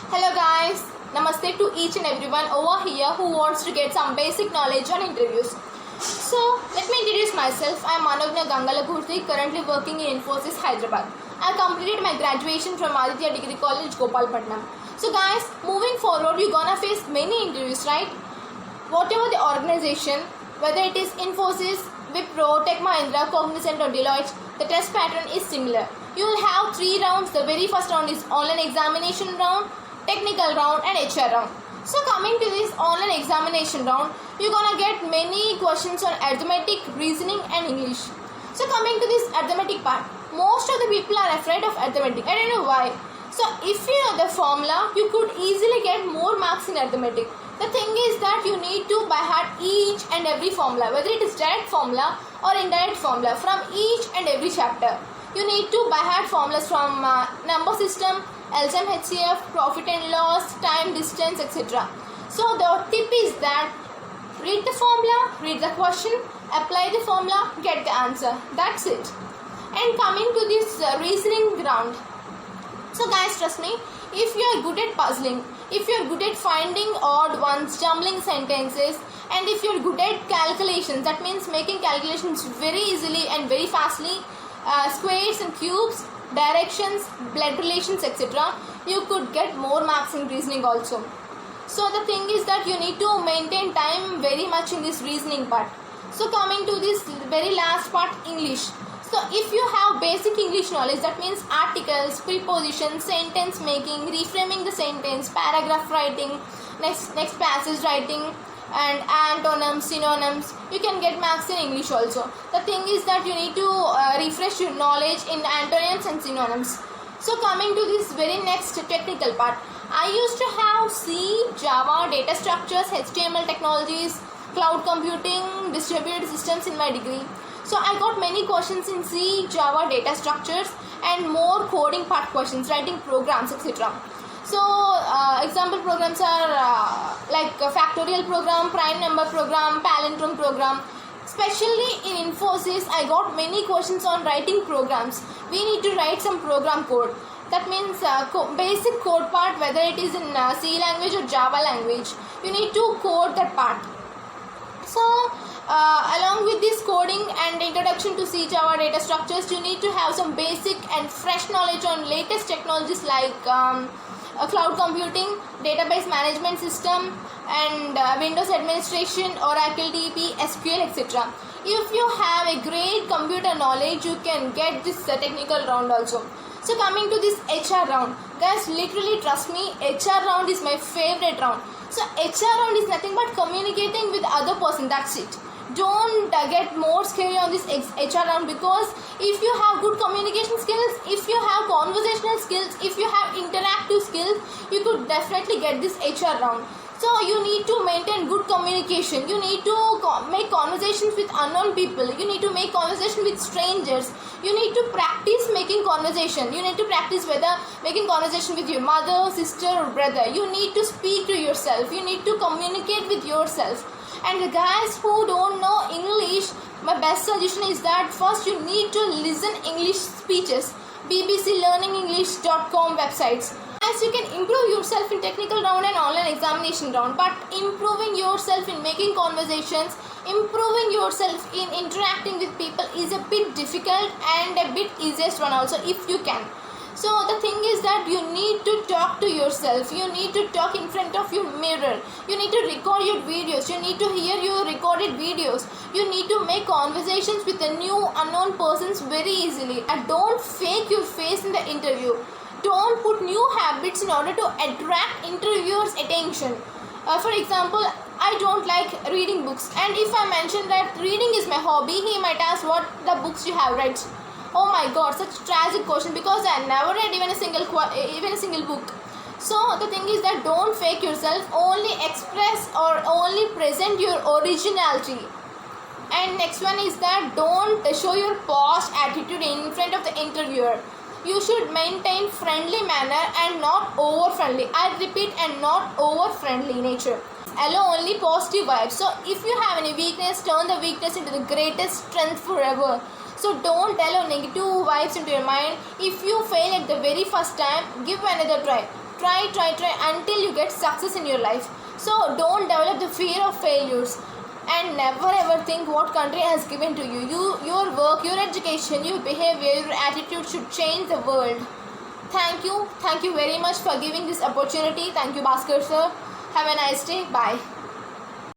Hello guys, Namaste to each and everyone over here who wants to get some basic knowledge on interviews. So, let me introduce myself. I am Manogna Gangalapurthy, currently working in Infosys, Hyderabad. I completed my graduation from Aditya Degree College, Gopalpatnam. So guys, moving forward, you're gonna face many interviews, right? Whatever the organization, whether it is Infosys, Wipro, Tech Mahindra, Cognizant or Deloitte, the test pattern is similar. You will have 3 rounds. The very first round is online examination round, technical round and HR round. So coming to this online examination round, you're gonna get many questions on arithmetic, reasoning and English. So coming to this arithmetic part, most of the people are afraid of arithmetic. I don't know why. So if you know the formula, you could easily get more marks in arithmetic. The thing is that you need to by heart each and every formula, whether it is direct formula or indirect formula from each and every chapter. You need to by heart formulas from number system, LCM, HCF, profit and loss, time, distance, etc. So the tip is that read the formula, read the question, apply the formula, get the answer. That's it. And coming to this reasoning round. So guys, trust me, if you are good at puzzling, if you are good at finding odd ones, jumbling sentences, and if you are good at calculations, that means making calculations very easily and very fastly, squares and cubes, directions, blood relations, etc., you could get more marks in reasoning also. So the thing is that you need to maintain time very much in this reasoning part. So coming to this very last part, English. So if you have basic English knowledge, that means articles, prepositions, sentence making, reframing the sentence, paragraph writing, next passage writing, and antonyms, synonyms, you can get marks in English also. The thing is that you need to refresh your knowledge in antonyms and synonyms. So coming to this very next technical part, I used to have C, Java, data structures, HTML technologies, cloud computing, distributed systems in my degree. So I got many questions in C, Java, data structures and more coding part questions, writing programs, etc. So example programs are like a factorial program, prime number program, palindrome program. Especially in Infosys, I got many questions on writing programs. We need to write some program code. That means basic code part, whether it is in C language or Java language, you need to code that part. So along with this coding and introduction to C, Java, data structures, you need to have some basic and fresh knowledge on latest technologies like cloud computing, database management system and Windows administration, Oracle DB, SQL, etc. If you have a great computer knowledge, you can get this technical round also. So coming to this HR round, guys, literally trust me, HR round is my favorite round. So HR round is nothing but communicating with other person, that's it. Don't get more scary on this HR round, because if you have good communication skills, if you have conversational skills, if you have interactive skills, you could definitely get this HR round. So you need to maintain good communication. You need to make conversations with unknown people. You need to make conversation with strangers. You need to practice making conversation. You need to practice whether making conversation with your mother, sister or brother. You need to speak to yourself. You need to communicate with yourself. And the guys who don't know English, my best suggestion is that first you need to listen English speeches. bbclearningenglish.com websites. As you can improve yourself in technical round and online examination round, but improving yourself in making conversations, improving yourself in interacting with people is a bit difficult and a bit easiest one also if you can. So the thing is that you need to talk to yourself. You need to talk in front of your mirror. You need to record your videos. You need to hear your recorded videos. You need to make conversations with the new unknown persons very easily. And don't fake your face in the interview. Don't put new habits in order to attract interviewers' attention. For example, I don't like reading books, and if I mention that reading is my hobby, he might ask what the books you have read. Oh my god, such tragic question, because I never read even a single book. So the thing is that don't fake yourself, only express or only present your originality. And next one is that don't show your posh attitude in front of the interviewer. You should maintain friendly manner and not over friendly. I repeat, and not over friendly nature. Allow only positive vibes. So if you have any weakness, turn the weakness into the greatest strength forever. So don't allow negative vibes into your mind. If you fail at the very first time, give another try. Try until you get success in your life. So don't develop the fear of failures, and never ever think what country has given to you. Your work, your education, your behavior, your attitude should change the world. Thank you very much for giving this opportunity. Thank you, Bhaskar sir. Have a nice day. Bye.